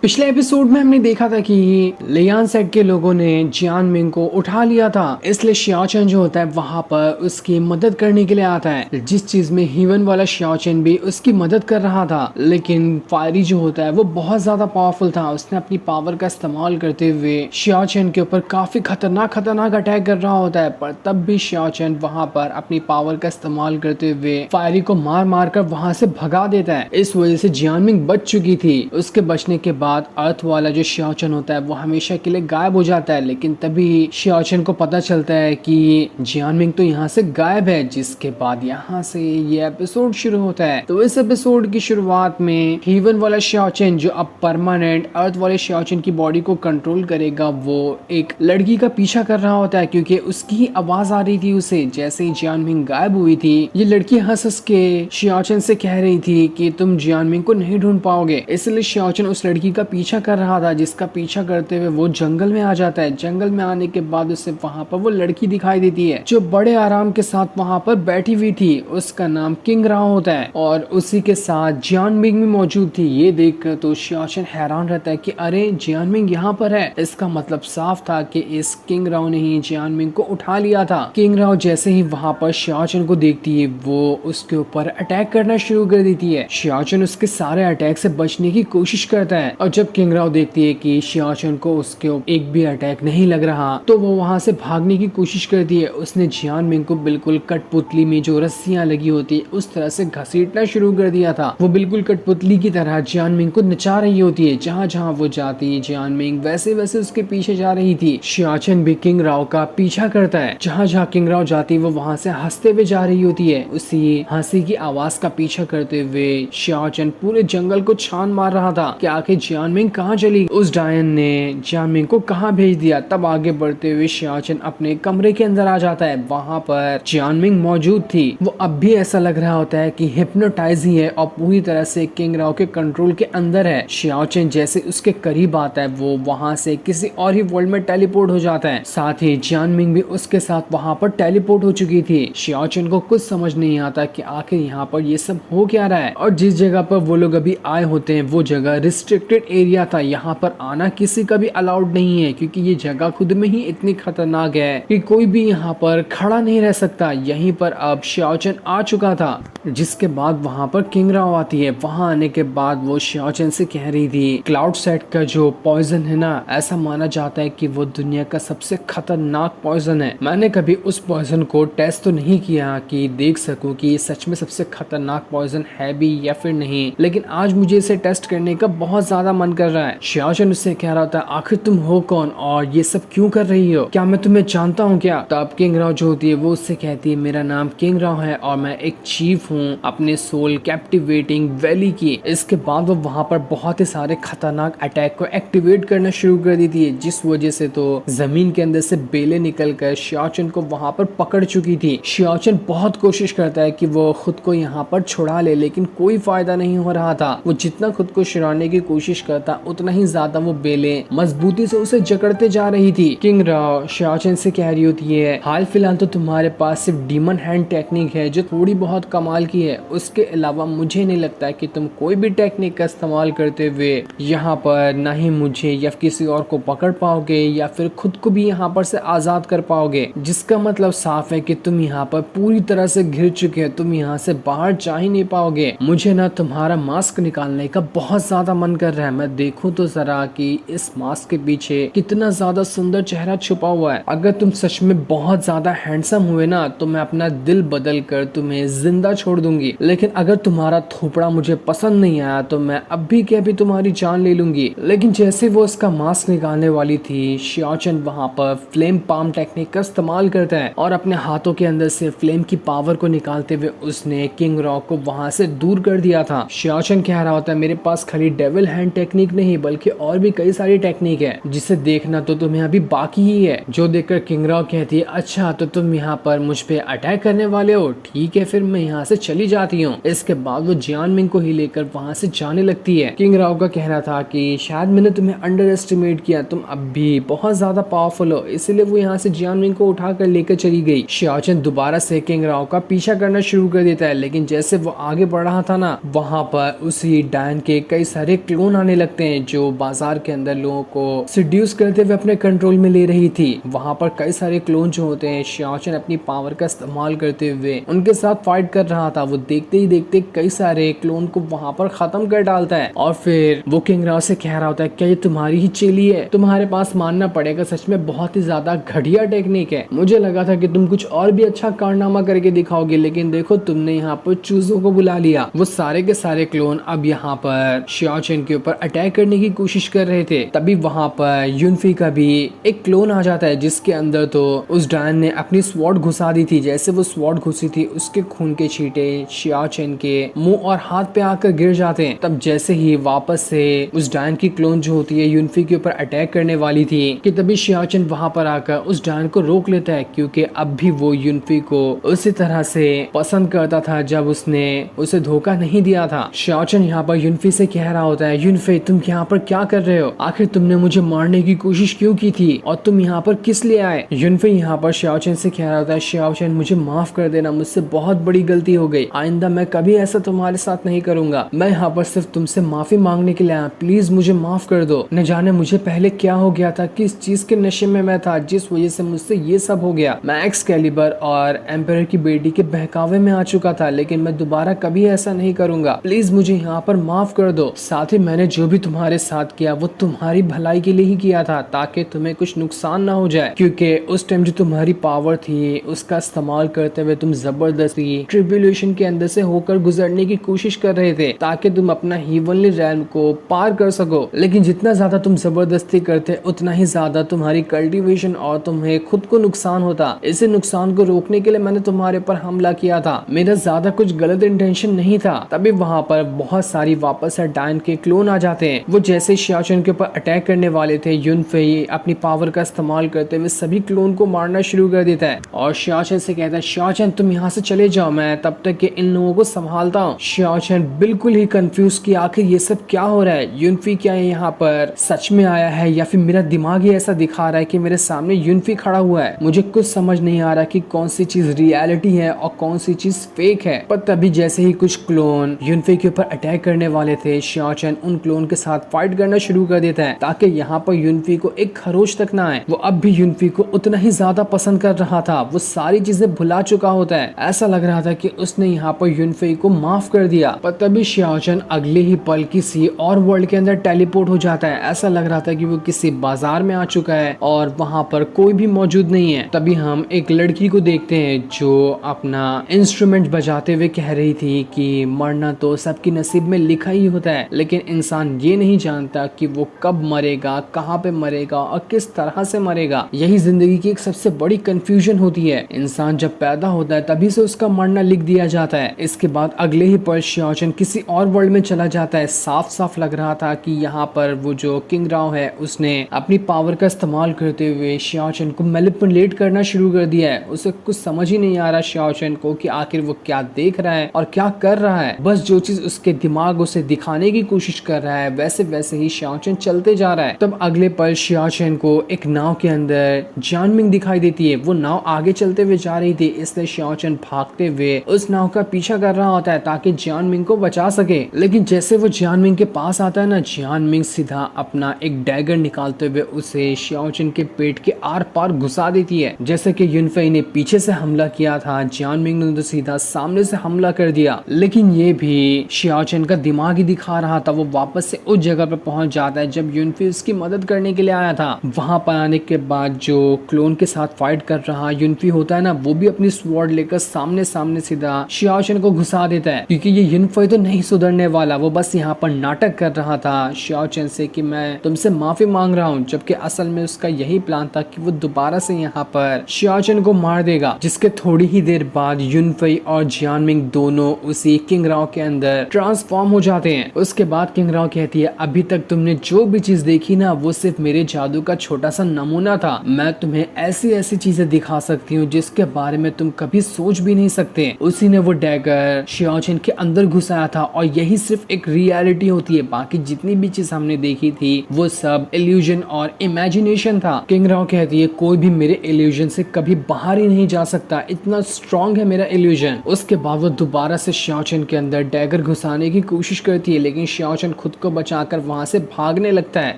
पिछले एपिसोड में हमने देखा था कि लियान सेट के लोगों ने जियान मिंग को उठा लिया था, इसलिए शियाओचेन जो होता है वहां पर उसकी मदद करने के लिए आता है। जिस चीज में हीवन वाला शियाओचेन भी उसकी मदद कर रहा था, लेकिन फायरी जो होता है वो बहुत ज्यादा पावरफुल था। उसने अपनी पावर का इस्तेमाल करते हुए शियाओचेन के ऊपर काफी खतरनाक अटैक कर रहा होता है, पर तब भी शियाओचेन वहां पर अपनी पावर का इस्तेमाल करते हुए फायरी को मार मार कर वहां से भगा देता है। इस वजह से जियान मिंग बच चुकी थी। उसके बचने के बाद अर्थ वाला जो शियाओचेन होता है वो हमेशा के लिए गायब हो जाता है, लेकिन तभी शियाओचेन को पता चलता है कि जियान मिंग तो यहाँ से गायब है। जिसके बाद यहाँ से ये एपिसोड शुरू होता है। तो इस एपिसोड की शुरुआत में हीवन वाला शियाओचेन जो अब परमानेंट अर्थ वाले शियाओचेन की बॉडी को कंट्रोल करेगा, वो एक लड़की का पीछा कर रहा होता है, क्योंकि उसकी आवाज आ रही थी उसे। जैसे ही जियान मिंग गायब हुई थी, ये लड़की हंस हंस के शियाओचेन से कह रही थी कि तुम जियान मिंग को नहीं ढूंढ पाओगे। इसलिए शियाओचेन उस लड़की का पीछा कर रहा था, जिसका पीछा करते हुए वो जंगल में आ जाता है। जंगल में आने के बाद उसे वहां पर वो लड़की दिखाई देती है जो बड़े आराम के साथ वहां पर बैठी हुई थी। उसका नाम किंग राओ होता है और उसी के साथ जियान मिंग भी मौजूद थी। ये देखकर तो शियाओचेन हैरान रहता है कि अरे जियान मिंग यहाँ पर है। इसका मतलब साफ था कि इस किंग राओ ने ही जियान मिंग को उठा लिया था। किंग राओ जैसे ही वहां पर शियाओचेन को देखती है, वो उसके ऊपर अटैक करना शुरू कर देती है। शियाओचेन उसके सारे अटैक से बचने की कोशिश करता है, और जब किंग राओ देखती है कि शियाओचेन को उसके एक भी अटैक नहीं लग रहा, तो वो वहां से भागने की कोशिश करती है। उसने जियान मिंग को बिल्कुल कठपुतली में जो रस्सियां लगी होती है उस तरह से घसीटना शुरू कर दिया था। वो बिल्कुल कठपुतली की तरह जियान मिंग को नचा रही होती है। जहाँ जहाँ वो जाती है जियान मिंग वैसे वैसे उसके पीछे जा रही थी। शियाओचेन भी किंग राओ का पीछा करता है। जहाँ जहाँ किंग राओ जाती है वो वहाँ से हंसते हुए जा रही होती है। उसी हंसी की आवाज का पीछा करते हुए शियाओचेन पूरे जंगल को छान मार रहा था कि आखिर जियान मिंग कहाँ चली, उस डायन ने जियान मिंग को कहाँ भेज दिया। तब आगे बढ़ते हुए शियाओचेन अपने कमरे के अंदर आ जाता है। वहाँ पर जियान मिंग मौजूद थी। वो अब भी ऐसा लग रहा होता है कि हिप्नोटाइज ही है और पूरी तरह से किंग राओ के कंट्रोल के अंदर है। शियाओचेन जैसे उसके करीब आता है, वो वहाँ से किसी और ही वर्ल्ड में टेलीपोर्ट हो जाता है। साथ ही जियान मिंग भी उसके साथ वहाँ पर टेलीपोर्ट हो चुकी थी। शियाओचेन को कुछ समझ नहीं आता कि आखिर यहाँ पर ये सब हो क्या रहा है, और जिस जगह पर वो लोग अभी आए होते हैं वो जगह रिस्ट्रिक्टेड एरिया था। यहाँ पर आना किसी का भी अलाउड नहीं है, क्योंकि ये जगह खुद में ही इतनी खतरनाक है कि कोई भी यहाँ पर खड़ा नहीं रह सकता। यहीं पर अब शियाओचेन आ चुका था। जिसके बाद वहाँ पर किंग राओ आती है। वहाँ आने के बाद वो शियाओचेन से कह रही थी क्लाउड सेट का जो पॉइजन है ना, ऐसा माना जाता है कि वो दुनिया का सबसे खतरनाक पॉइजन है। मैंने कभी उस पॉइजन को टेस्ट तो नहीं किया कि देख सकूं कि ये सच में सबसे खतरनाक पॉइजन है भी या फिर नहीं, लेकिन आज मुझे इसे टेस्ट करने का बहुत ज्यादा मन कर रहा है। शियाओचेन उससे कह रहा था आखिर तुम हो कौन और ये सब क्यों कर रही हो, क्या मैं तुम्हें जानता हूँ क्या? तब किंग राओ जो होती है वो उससे कहती है मेरा नाम किंग राओ है और मैं एक चीफ हूँ अपने सोल कैप्टिवेटिंग वैली की। इसके बाद वो वहाँ पर बहुत ही सारे खतरनाक अटैक को एक्टिवेट करना शुरू कर देती है, जिस वजह से तो जमीन के अंदर से बेले निकल कर शियाओचेन को वहाँ पर पकड़ चुकी थी। शियाओचेन बहुत कोशिश करता है कि वो खुद को यहाँ पर छुड़ा ले, लेकिन कोई फायदा नहीं हो रहा था। वो जितना खुद को छुड़ाने की कोशिश करता उतना ही ज्यादा वो बेले मजबूती से उसे जकड़ते जा रही थी। किंग राओ शियाओचेन से कह रही होती है हाल फिलहाल तो तुम्हारे पास सिर्फ डीमन हैंड टेक्निक है जो थोड़ी बहुत कमाल की है, उसके अलावा मुझे नहीं लगता कि तुम कोई भी टेक्निक का इस्तेमाल करते हुए यहाँ पर ना ही मुझे या किसी और को पकड़ पाओगे या फिर खुद को भी यहाँ पर से आजाद कर पाओगे। जिसका मतलब साफ है कि तुम यहाँ पर पूरी तरह से घिर चुके हो, तुम यहाँ से बाहर जा ही नहीं पाओगे। मुझे ना तुम्हारा मास्क निकालने का बहुत ज्यादा मन कर रहा है। मैं देखूं तो जरा कि इस मास्क के पीछे कितना ज्यादा सुंदर चेहरा छुपा हुआ है। अगर तुम सच में बहुत ज्यादा हैंडसम हुए ना तो मैं अपना दिल बदल कर तुम्हें जिंदा छोड़ दूंगी, लेकिन अगर तुम्हारा थोपड़ा मुझे पसंद नहीं आया तो मैं अब भी क्या भी तुम्हारी जान ले लूंगी। लेकिन जैसे वो उसका मास्क निकालने वाली थी, शियाओचेन वहाँ पर फ्लेम पाम टेक्निक का इस्तेमाल करता है और अपने हाथों के अंदर से फ्लेम की पावर को निकालते हुए उसने किंग राओ को वहाँ से दूर कर दिया था। शियाओचेन कह रहा होता है मेरे पास खाली डेविल हैंड टेक्निक नहीं बल्कि और भी कई सारी टेक्निक है जिसे देखना तो तुम्हें अभी बाकी ही है। जो देखकर किंग राओ कहती है अच्छा तो तुम यहाँ पर मुझ पे अटैक करने वाले हो, ठीक है फिर मैं यहाँ से चली जाती हूँ। इसके बाद वो जियान मिंग को ही लेकर वहाँ से जाने लगती है। किंग राओ का कहना था कि शायद मैंने तुम्हें अंडर एस्टिमेट किया, तुम अब भी बहुत ज्यादा पावरफुल हो, इसलिए वो यहाँ से जियान मिंग को उठा कर लेकर चली गई। शियाओचेन दोबारा से किंग राओ का पीछा करना शुरू कर देता है, लेकिन जैसे वो आगे बढ़ रहा था ना, वहाँ पर उसी डायन के कई सारे क्लोन आने आने लगते हैं जो बाजार के अंदर लोगों को सिड्यूस करते हुए अपने कंट्रोल में ले रही थी। वहाँ पर कई सारे क्लोन जो होते हैं, शियाओचन अपनी पावर का इस्तेमाल करते हुए उनके साथ फाइट कर रहा था। वो देखते ही देखते कई सारे क्लोन को वहाँ पर खत्म कर डालता है और फिर वो किंग राव से कह रहा होता है क्या ये तुम्हारी ही चेली है? तुम्हारे पास मानना पड़ेगा सच में बहुत ही ज्यादा घटिया टेक्निक है। मुझे लगा था कि तुम कुछ और भी अच्छा कारनामा करके दिखाओगे, लेकिन देखो तुमने यहाँ पर चूजों को बुला लिया। वो सारे के सारे क्लोन अब यहाँ पर शियाओचन के ऊपर अटैक करने की कोशिश कर रहे थे। तभी वहाँ पर युनफी का भी एक क्लोन आ जाता है जिसके अंदर तो उस डायन ने अपनी स्वॉर्ड घुसा दी थी। जैसे वो स्वॉर्ड घुसी थी उसके खून के छींटे शियाओचन के मुंह और हाथ पे आकर गिर जाते हैं। तब जैसे ही वापस से उस डायन की क्लोन जो होती है युनफी के ऊपर अटैक करने वाली थी कि तभी शियाओचन वहां पर आकर उस डायन को रोक लेता है, क्योंकि अब भी वो युनफी को उसी तरह से पसंद करता था जब उसने उसे धोखा नहीं दिया था। शियाओचन यहाँ पर युनफी से कह रहा होता है युनफी तुम यहाँ पर क्या कर रहे हो? आखिर तुमने मुझे मारने की कोशिश क्यों की थी और तुम यहाँ पर किस लिए आए? युनफी यहाँ पर शियाओचन से कह रहा होता है शियाओचन मुझे माफ कर देना, मुझसे बहुत बड़ी गलती हो गई। आइंदा मैं कभी ऐसा तुम्हारे साथ नहीं करूंगा। मैं यहाँ पर सिर्फ तुमसे माफी मांगने के लिए आया, प्लीज मुझे माफ कर दो। न जाने मुझे पहले क्या हो गया था, किस चीज के नशे में मैं था जिस वजह से मुझसे ये सब हो गया। मैं एक्सकैलिबर और एम्परर की बेटी के बहकावे में आ चुका था, लेकिन मैं दोबारा कभी ऐसा नहीं करूंगा। प्लीज मुझे यहाँ पर माफ कर दो। साथ ही मैंने जो भी तुम्हारे साथ किया वो तुम्हारी भलाई के लिए ही किया था, ताकि तुम्हें कुछ नुकसान ना हो जाए। क्योंकि उस टाइम जो तुम्हारी पावर थी उसका इस्तेमाल करते हुए तुम जबरदस्ती ट्रिब्यूलेशन के अंदर से होकर गुजरने की कोशिश कर रहे थे ताकि तुम अपना हीवनली रैल्म को पार कर सको। लेकिन जितना ज्यादा तुम जबरदस्ती करते उतना ही ज्यादा तुम्हारी कल्टीवेशन और तुम्हें खुद को नुकसान होता। इसे नुकसान को रोकने के लिए मैंने तुम्हारे पर हमला किया था। मेरा ज्यादा कुछ गलत इंटेंशन नहीं था। तभी वहाँ पर बहुत सारी वापस से डायन के क्लोन आ जाते हैं। वो जैसे शियाओचन के ऊपर अटैक करने वाले थे, युनफी अपनी पावर का इस्तेमाल करते हुए सभी क्लोन को मारना शुरू कर देता है और शियाओचन से कहता है शियाओचन तुम यहाँ से चले जाओ, मैं तब तक के इन लोगों को संभालता हूँ। शियाओचन बिल्कुल ही कंफ्यूज कि आखिर ये सब क्या हो रहा है। युनफी क्या यहाँ पर सच में आया है या फिर मेरा दिमाग ही ऐसा दिखा रहा है कि मेरे सामने युनफी खड़ा हुआ है? मुझे कुछ समझ नहीं आ रहा कि कौन सी चीज रियलिटी है और कौन सी चीज फेक है। पर तभी जैसे ही कुछ क्लोन युनफी के ऊपर अटैक करने वाले थे, शियाओचन उन क्लोन के साथ फाइट करना शुरू कर देता है ताकि यहाँ पर युनफी को एक खरोच तक ना आए। वो अब भी युनफी को उतना ही ज्यादा पसंद कर रहा था। वो सारी चीजें भुला चुका होता है। ऐसा लग रहा था कि उसने यहाँ पर युनफी को माफ कर दिया। पर तभी शियाओचन अगले ही पल किसी और वर्ल्ड के अंदर टेलीपोर्ट हो जाता है। ऐसा लग रहा था कि वो किसी बाजार में आ चुका है और वहाँ पर कोई भी मौजूद नहीं है। तभी हम एक लड़की को देखते हैं जो अपना इंस्ट्रूमेंट बजाते हुए कह रही थी कि मरना तो सबकी नसीब में लिखा ही होता है, लेकिन इंसान ये नहीं जानता कि वो कब मरेगा, कहाँ पे मरेगा और किस तरह से मरेगा। यही जिंदगी की एक सबसे बड़ी कंफ्यूजन होती है। इंसान जब पैदा होता है तभी से उसका मरना लिख दिया जाता है। इसके बाद अगले ही पल शियाओचन किसी और वर्ल्ड में चला जाता है। साफ साफ लग रहा था कि यहाँ पर वो जो किंग राव है उसने अपनी पावर का इस्तेमाल करते हुए शियाओचन को मैनिपुलेट करना शुरू कर दिया है। उसे कुछ समझ ही नहीं आ रहा शियाओचन को कि आखिर वो क्या देख रहा है और क्या कर रहा है। बस जो चीज उसके दिमाग उसे दिखाने की कोशिश कर रहा है वैसे वैसे ही शियाओचन चलते जा रहा है। तब अगले पल शियाओचन को एक नाव के अंदर जानमिंग दिखाई देती है। वो नाव आगे चलते हुए जा रही थी, इसलिए शियाओचन भागते हुए उस नाव का पीछा कर रहा होता है ताकि जानमिंग को बचा सके। लेकिन जैसे वो जानमिंग के पास आता है ना, जानमिंग सीधा अपना एक डैगर निकालते हुए उसे शियाओचन के पेट के आर पार घुसा देती है। जैसे कि युनफी ने पीछे से हमला किया था, जानमिंग ने तो सीधा सामने से हमला कर दिया। लेकिन ये भी शियाओचन का दिमाग ही दिखा रहा था। वो वापस से उस जगह पर पहुंच जाता है जब युनफी उसकी मदद करने के लिए आया था। वहां पर आने के बाद जो क्लोन के साथ फाइट कर रहा युनफी होता है ना, वो भी अपनी स्वॉर्ड लेकर सामने सामने सीधा शियाओचन को घुसा देता है, क्योंकि ये युनफी तो नहीं सुधरने वाला। वो बस यहाँ पर नाटक कर रहा था शियाओचन से कि मैं तुमसे माफी मांग रहा हूँ, जबकि असल में उसका यही प्लान था कि वो दोबारा से यहाँ पर शियाओचन को मार देगा। जिसके थोड़ी ही देर बाद युनफी और जानमिंग दोनों उसी किंग राव के अंदर ट्रांसफॉर्म हो जाते हैं। उसके बाद किंग राव कहती है अभी तक तुमने जो भी चीज देखी ना वो सिर्फ मेरे जादू का छोटा सा नमूना था। मैं तुम्हें ऐसी ऐसी चीजें दिखा सकती हूँ जिसके बारे में तुम कभी सोच भी नहीं सकते। उसी ने वो डैगर शियाओचन के अंदर घुसाया था और यही सिर्फ एक रियलिटी होती है। बाकी जितनी भी चीज हमने देखी थी वो सब इल्यूजन और इमेजिनेशन था। किंग राव कहती है कोई भी मेरे इल्यूजन से कभी बाहर ही नहीं जा सकता, इतना स्ट्रॉन्ग है मेरा इल्यूजन। उसके बाद वो दोबारा से शियाओचन के अंदर डैगर घुसाने की कोशिश करती है, लेकिन शियाओचन खुद को बचाकर वहां से भागने लगता है।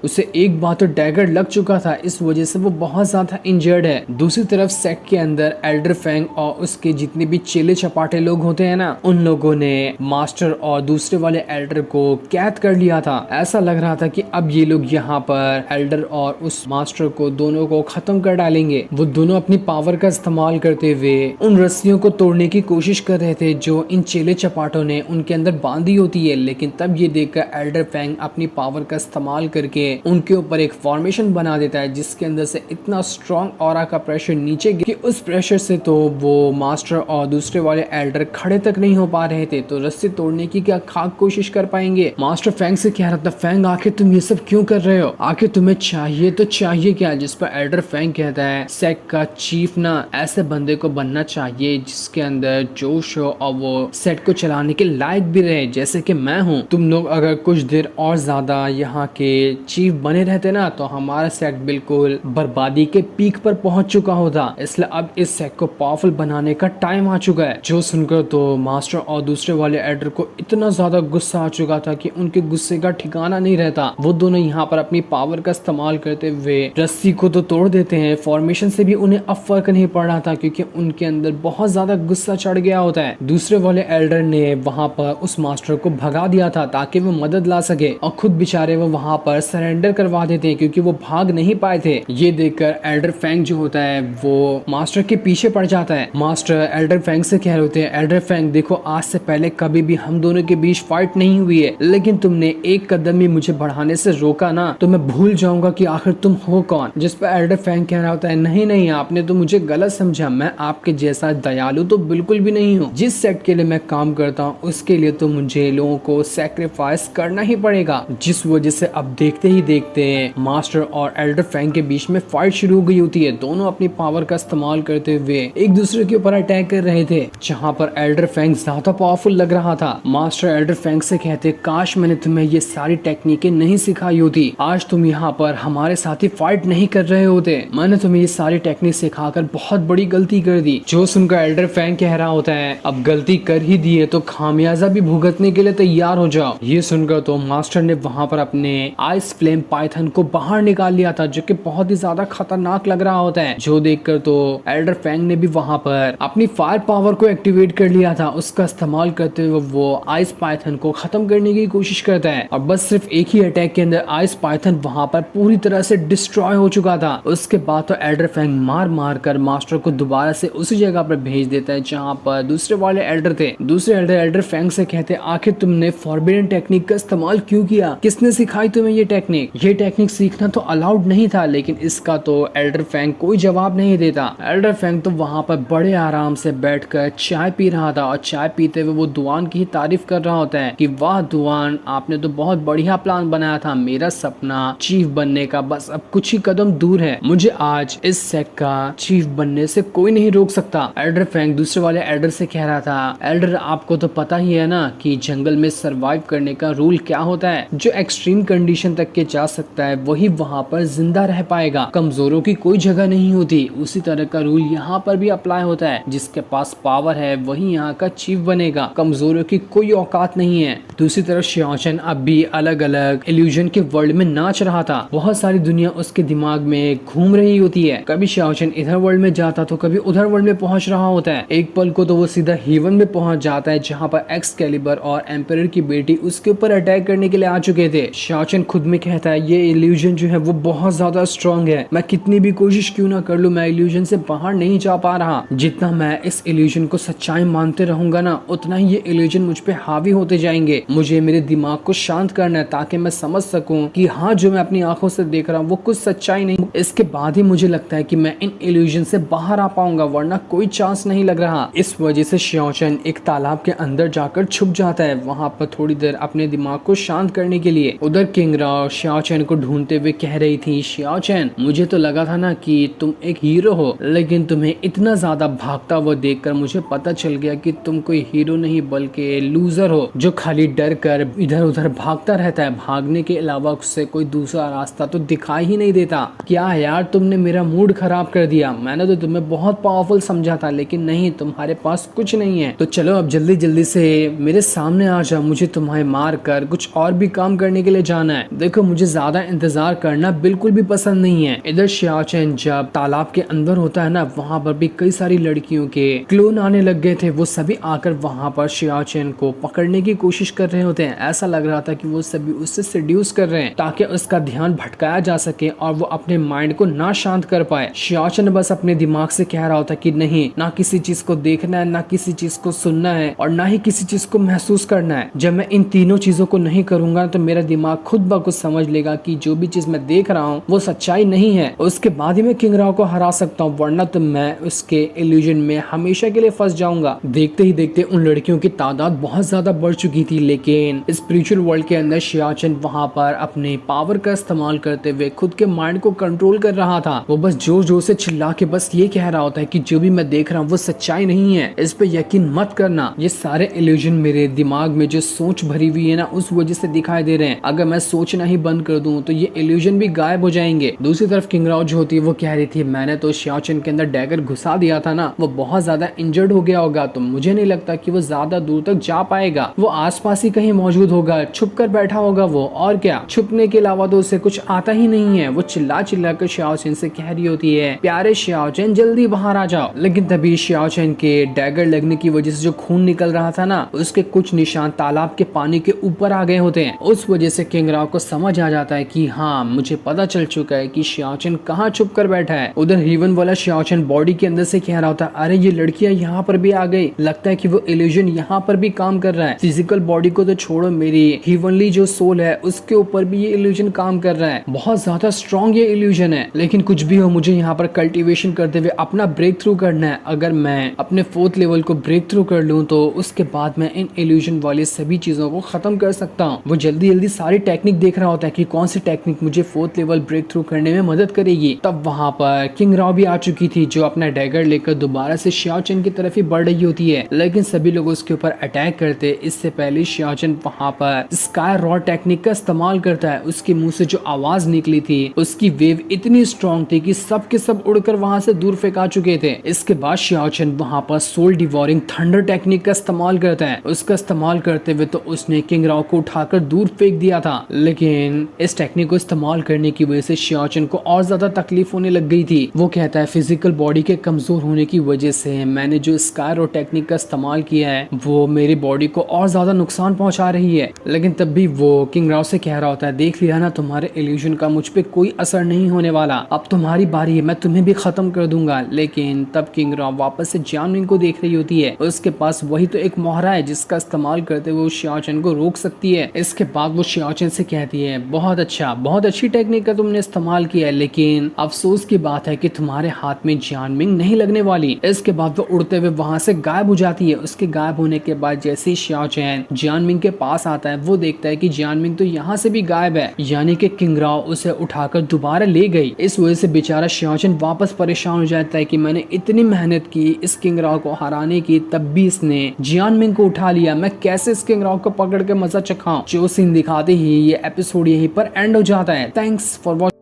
उसे एक बार तो डैगर लग चुका था, इस वजह से वो बहुत ज्यादा इंजर्ड है। दूसरी तरफ सेट के अंदर एल्डर फेंग और उसके जितने भी चेले चपाटे लोग होते हैं ना, उन लोगों ने मास्टर और दूसरे वाले एल्डर को कैद कर लिया था। ऐसा लग रहा था कि अब ये लोग यहाँ पर एल्डर और उस मास्टर को दोनों को खत्म कर डालेंगे। वो दोनों अपनी पावर का इस्तेमाल करते हुए उन रस्सियों को तोड़ने की कोशिश कर रहे थे जो इन चेले चपाटों ने उनके अंदर बांधी होती है। लेकिन तब ये देखकर एल्डर फेंग अपनी पावर का इस्तेमाल करके उनके ऊपर एक फॉर्मेशन बना देता है, जिसके अंदर से इतना स्ट्रॉन्ग ऑरा का प्रेशर नीचे कि उस प्रेशर से तो वो मास्टर और दूसरे वाले एल्डर खड़े तक नहीं हो पा रहे थे। तो रस्सी तोड़ने की क्या खाक कोशिश कर पाएंगे। मास्टर फेंग से कह रहा था, फेंग आखिर तुम ये सब क्यों कर रहे हो, आखिर तुम्हें चाहिए तो चाहिए क्या। जिस पर एल्डर फेंग कहता है, सेक का चीफ ना ऐसे बंदे को बनना चाहिए जिसके अंदर जोश हो और वो सेट को चलाने के लायक भी रहे, जैसे कि मैं हूँ। तुम लोग अगर कुछ देर और ज्यादा यहाँ के चीफ बने रहते ना तो हमारा सेट बिल्कुल बर्बादी के पीक पर पहुंच चुका होता। इसलिए अब इस सेट को पावरफुल बनाने का टाइम आ चुका है। जो सुनकर तो मास्टर और दूसरे वाले एल्डर को इतना ज्यादा गुस्सा आ चुका था कि उनके गुस्से का ठिकाना नहीं रहता। वो दोनों यहाँ पर अपनी पावर का इस्तेमाल करते हुए रस्सी को तो तोड़ देते हैं। फॉर्मेशन से भी उन्हें अब फर्क नहीं पड़ रहा था क्योंकि उनके अंदर बहुत ज्यादा गुस्सा चढ़ गया होता है। दूसरे वाले एल्डर ने वहां पर उस मास्टर को भगा दिया था ताकि वो मदद ला सके और खुद बेचारे वो वहां पर सरेंडर करवा देते हैं क्योंकि वो भाग नहीं पाए थे। ये देखकर एल्डर फेंग जो होता है वो मास्टर के पीछे पड़ जाता है। मास्टर एल्डर फेंग से कह रहे होते हैं, एल्डर फेंग देखो, आज से पहले कभी भी हम दोनों के बीच फाइट नहीं हुई है, लेकिन तुमने एक कदम ही मुझे बढ़ाने से रोका ना तो मैं भूल जाऊंगा कि आखिर तुम हो कौन। जिस पर एल्डर फेंग कह रहा होता है, नहीं नहीं, आपने तो मुझे गलत समझा, मैं आपके जैसा दयालु तो बिल्कुल भी नहीं हूँ। जिस सेट के लिए मैं काम करता हूँ उसके लिए तो मुझे लोगों को सैक्रिफाइस करना ही पड़ेगा। जिस वजह से अब देखते ही देखते मास्टर और एल्डर फेंग के बीच में फाइट शुरू हो गई होती है। दोनों अपनी पावर का इस्तेमाल करते हुए एक दूसरे के ऊपर अटैक कर रहे थे, जहाँ पर एल्डर फेंग ज्यादा पावरफुल लग रहा था। मास्टर एल्डर फेंग से कहते, काश मैंने तुम्हें ये सारी टेक्निकें नहीं सिखाई होती, आज तुम यहाँ पर हमारे साथ ही फाइट नहीं कर रहे होते। मैंने तुम्हें ये सारी टेक्निक सिखाकर बहुत बड़ी गलती कर दी। जो सुनकर एल्डर फेंग कह रहा होता है, अब गलती कर ही दी है तो खामियाजा भी भुगतने के लिए तैयार हो जाओ। ये सुनकर तो मास्टर ने वहां पर अपने आइस फ्लेम पाइथन को बाहर निकाल लिया था जो कि बहुत ही ज्यादा खतरनाक लग रहा होता है। जो देखकर तो एल्डर फेंग ने भी वहां पर अपनी फायर पावर को एक्टिवेट कर लिया था। उसका इस्तेमाल करते हुए वो आइस पाइथन को खत्म करने की कोशिश करता है और बस सिर्फ एक ही अटैक के अंदर आइस पाइथन वहां पर पूरी तरह से डिस्ट्रॉय हो चुका था। उसके बाद तो एल्डर फेंग मार मार कर मास्टर को दोबारा से उसी जगह पर भेज देता है जहाँ पर दूसरे वाले एल्डर थे। दूसरे एल्डर फेंग से कहते, आखिर तुमने फॉरबिडन टेक्निक का इस्तेमाल क्यों किया, किसने सिखाई तुम्हें ये टेक्निक। ये टेक्निक सीखना तो अलाउड नहीं था, लेकिन इसका तो एल्डर फेंग कोई जवाब नहीं देता। एल्डर फेंग तो वहां पर बड़े आराम से बैठकर चाय पी रहा था और चाय पीते हुए वो दुआन की ही तारीफ कर रहा होता है कि वाह दुआन, आपने तो बहुत बढ़िया प्लान बनाया था। मेरा सपना चीफ बनने का बस अब कुछ ही कदम दूर है। मुझे आज इस सेट का चीफ बनने से कोई नहीं रोक सकता। एल्डर फेंग दूसरे वाले एल्डर से कह रहा था, एल्डर आपको तो पता ही है ना कि जंगल में सरवाइव करने का रूल क्या होता है। जो एक्सट्रीम कंडीशन तक के जा सकता है वही वहाँ पर जिंदा रह पाएगा। कमजोरों की कोई जगह नहीं होती। उसी तरह का रूल यहाँ पर भी अप्लाई होता है। जिसके पास पावर है वही यहाँ का चीफ बनेगा। कमजोरों की कोई औकात नहीं है। दूसरी तरफ शियाचन अब भी अलग अलग इल्यूजन के वर्ल्ड में नाच रहा था। बहुत सारी दुनिया उसके दिमाग में घूम रही होती है। कभी शियाचन इधर वर्ल्ड में जाता तो कभी उधर वर्ल्ड में पहुंच रहा होता है। एक पल को तो वो सीधा हेवन में पहुंच जाता है जहाँ पर एक्सकैलिबर और एम्परर की बेटी उसके ऊपर अटैक करने के लिए आ चुके थे। शियाचन खुद में कहता है, ये इल्यूजन जो है वो बहुत ज्यादा स्ट्रॉन्ग है। मैं कितनी भी कोशिश क्यों ना कर लूं, मैं इल्यूजन से बाहर नहीं जा पा रहा। जितना मैं इस इल्यूजन को सच्चाई मानते रहूंगा ना उतना ही ये इल्यूजन मुझ पे हावी होते जाएंगे। मुझे मेरे दिमाग को शांत करना है ताकि मैं समझ सकूं कि हाँ, जो मैं अपनी आंखों से देख रहा हूँ वो कुछ सच्चाई नहीं। इसके बाद ही मुझे लगता है कि मैं इन इल्यूजन से बाहर आ पाऊंगा, वरना कोई चांस नहीं लग रहा। इस वजह से शियाचन एक तालाब के अंदर जाकर छुप जाता है, वहां पर थोड़ी देर अपने दिमाग को शांत करने के लिए। उधर किंगराव शियाचन को ढूंढते हुए कह रही थी, शियाचन मुझे तो लगा था ना कि तुम एक हीरो हो, लेकिन तुम्हें इतना ज्यादा भागता हुआ देखकर मुझे पता चल गया कि तुम कोई हीरो नहीं बल्कि लूजर हो जो खाली डर कर इधर उधर भागता रहता है। भागने के अलावा उससे कोई दूसरा रास्ता तो दिखाई ही नहीं देता। क्या यार, तुमने मेरा मूड खराब कर दिया। मैंने तो तुम्हें बहुत पावरफुल समझा था, लेकिन नहीं, तुम्हारे पास कुछ नहीं है। तो चलो अब जल्दी जल्दी से मेरे सामने आ जाओ, मुझे तुम्हें मार कर कुछ कुछ और भी काम करने के लिए जाना है। देखो मुझे ज्यादा इंतजार करना बिल्कुल भी पसंद नहीं है। इधर शियाचेन जब तालाब के अंदर होता है ना, वहाँ पर भी कई सारी लड़कियों के क्लोन आने लग गए थे। वो सभी आकर वहाँ पर शियाचेन को पकड़ने की कोशिश कर रहे होते हैं। ऐसा लग रहा था कि वो सभी उससे सेड्यूस कर रहे हैं ताकि उसका ध्यान भटकाया जा सके और वो अपने माइंड को ना शांत कर पाए। शियाचेन बस अपने दिमाग से कह रहा होता कि नहीं, ना किसी चीज को देखना है, ना किसी चीज को सुनना है और ना ही किसी चीज को महसूस करना है। जब मैं इन तीनों चीजों को नहीं करूंगा तो मेरा दिमाग खुद ब खुद समझ लेगा कि जो भी चीज मैं देख रहा हूँ वो सच्चाई नहीं है। उसके बाद ही मैं किंग राव को हरा सकता हूँ, वरना तो मैं उसके इल्यूजन में हमेशा के लिए फंस जाऊंगा। देखते ही देखते उन लड़कियों की तादाद बहुत ज्यादा बढ़ चुकी थी, लेकिन स्पिरिचुअल वर्ल्ड के अंदर शियाचेन वहां पर अपने पावर का इस्तेमाल करते हुए खुद के माइंड को कंट्रोल कर रहा था। वो बस जोर जोर से चिल्ला के बस ये कह रहा होता है कि जो भी मैं देख रहा हूँ वो सच्चाई नहीं है, इस पे यकीन मत करना। ये सारे इल्यूजन मेरे दिमाग में जो सोच भरी हुई है ना, उस वजह से दिखाई दे रहे हैं। अगर मैं सोचना ही बंद कर दूं तो ये इल्यूजन भी गायब हो जाएंगे। दूसरी तरफ किंग राव जो होती है वो कह रही थी मैंने तो शियाचेन के अंदर डैगर घुसा दिया था ना, वो बहुत ज्यादा इंजर्ड हो गया होगा, तो मुझे नहीं लगता कि वो ज्यादा दूर तक जा पाएगा। वो आसपास ही कहीं मौजूद होगा, छुप कर बैठा होगा वो, और क्या, छुपने के अलावा तो उसे कुछ आता ही नहीं है। वो चिल्ला चिल्ला कर शियाचेन से कह रही होती है प्यारे शियाचेन जल्दी बाहर आ जाओ। लेकिन तभी शियाचेन के डैगर लगने की वजह से जो खून निकल रहा था ना, उसके कुछ निशान तालाब के पानी के ऊपर आ गए होते हैं। उस वजह से किंग राव को समझ आ जाता है कि हाँ, मुझे पता चल चुका है कि शियाचेन कहाँ छुप कर बैठा है। उधर हीवन वाला शियाचेन बॉडी के अंदर से कह रहा होता है अरे ये लड़कियां यहाँ पर भी आ गई, लगता है कि वो इल्यूजन यहाँ पर भी काम कर रहा है। फिजिकल बॉडी को तो छोड़ो, मेरी हीवनली जो सोल है उसके ऊपर भी ये इल्यूजन काम कर रहा है। बहुत ज्यादा स्ट्रॉन्ग ये इल्यूजन है। लेकिन कुछ भी हो, मुझे यहाँ पर कल्टीवेशन करते हुए अपना ब्रेक थ्रू करना है। अगर मैं अपने 4th लेवल को ब्रेक थ्रू कर लूँ तो उसके बाद मैं इन इल्यूजन वाली सभी चीजों को खत्म कर सकता हूँ। वो जल्दी जल्दी सारी टेक्निक देख रहा होता है कि कौन सी टेक्निक मुझे 4th लेवल ब्रेक थ्रू करने में मदद करेगी। तब वहां पर किंग राव भी आ चुकी थी, जो अपना डैगर लेकर दोबारा से शियाचेन की तरफ ही बढ़ रही होती है। लेकिन सभी लोग उसके ऊपर अटैक करते इससे पहले शियाचेन वहां पर स्काई रॉ टेक्निक का इस्तेमाल करता है। उसके मुंह से जो आवाज निकली थी उसकी वेव इतनी स्ट्रॉन्ग थी कि सब के सब उड़कर वहां से दूर फेंका चुके थे। इसके बाद शियाचेन वहां पर सोल डिवोरिंग थंडर टेक्निक का इस्तेमाल करता है। उसका इस्तेमाल करते हुए तो उसने किंग राव को उठाकर दूर फेंक दिया था, लेकिन इस टेक्निक को इस्तेमाल करने की वजह से शियाचेन को और ज्यादा तकलीफ होने लग गई थी। वो कहता है फिजिकल बॉडी के कमजोर होने की वजह से मैंने जो स्काई रॉ टेक्निक का इस्तेमाल किया है वो मेरी बॉडी को और ज्यादा नुकसान पहुंचा रही है। लेकिन तब भी वो किंग राव से कह रहा होता है देख लिया ना, तुम्हारे इल्यूजन का मुझ पे कोई असर नहीं होने वाला, अब तुम्हारी बारी है, मैं तुम्हें भी खत्म कर दूंगा। लेकिन तब किंग राव वापस से जियानमिंग को देख रही होती है। उसके पास वही तो एक मोहरा है जिसका इस्तेमाल करते हुए वो शियाचेन को रोक सकती है। इसके बाद वो शियाचेन से कहती है बहुत अच्छा, बहुत अच्छी टेक्निक का तुमने इस्तेमाल किया है, लेकिन अफसोस की बात है कि तुम्हारे हाथ में जियानमिंग नहीं लगने वाली। इसके बाद वो उड़ते हुए वहां से गायब हो जाती है। उसके गायब होने के बाद जैसे ही शियाचेन जियानमिंग के पास आता है, वो देखता है कि जियानमिंग तो यहाँ से भी गायब है, यानी कि किंग राव उसे उठाकर दोबारा ले गई। इस वजह से बेचारा शियाचेन वापस परेशान हो जाता है कि मैंने इतनी मेहनत की इस किंग राव को हराने की, तब भी इसने जियानमिंग को उठा लिया, मैं कैसे इस किंग राव को पकड़ के मजा चखाऊं। जो सीन दिखाते ही ये एपिसोड यहीं पर एंड हो जाता है। Thanks for watching.